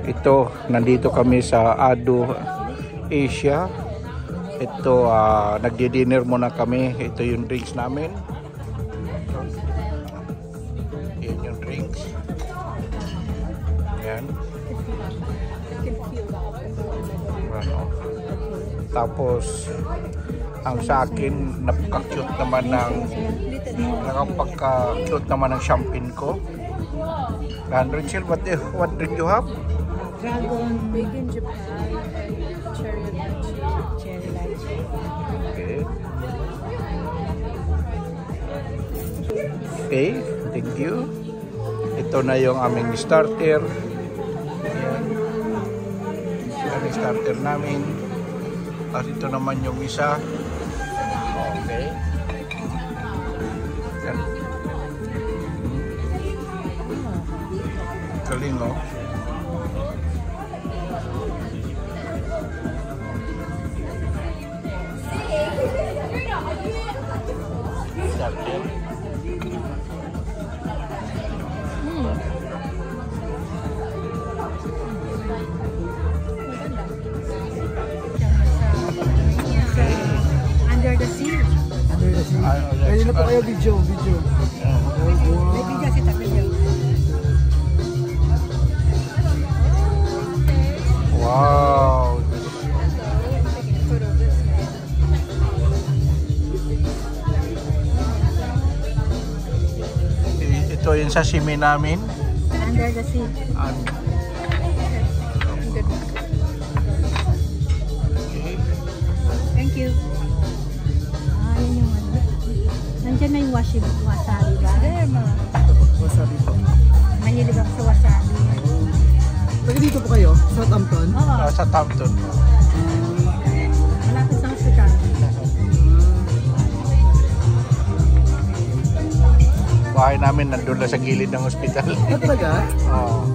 Ito, nandito kami sa Ado Asia. Ito, nagdi-dinner muna kami. Ito yung drinks namin. Yan yung drinks. Yan. Ano. Tapos, ang sa akin, napaka-cute naman ng nakapagka-cute naman ng champagne ko. Rachel, what drink you have? Dragon, big in Japan, cherry lychee. Okay. Okay, thank you. Ito na yung aming starter. Ayan. Ito yung starter namin. At ito naman yung isa. Okay. Yan. Galing, oh. Starter. Under the sea. Under the sea. Pwede na po kayo video. May video si Tapio. Wow. Ito yung sashimi namin. Under the sea. Okay. Thank you. Yun yung ano. Nandiyan na yung wasabi ba? Wasabi po. Mahilig ako sa wasabi. Taga dito po kayo? Southampton? Oo. Sa Southampton. Malapit sa hospital. Bahay namin nandun lang sa gilid ng ospital. Talaga? Oo.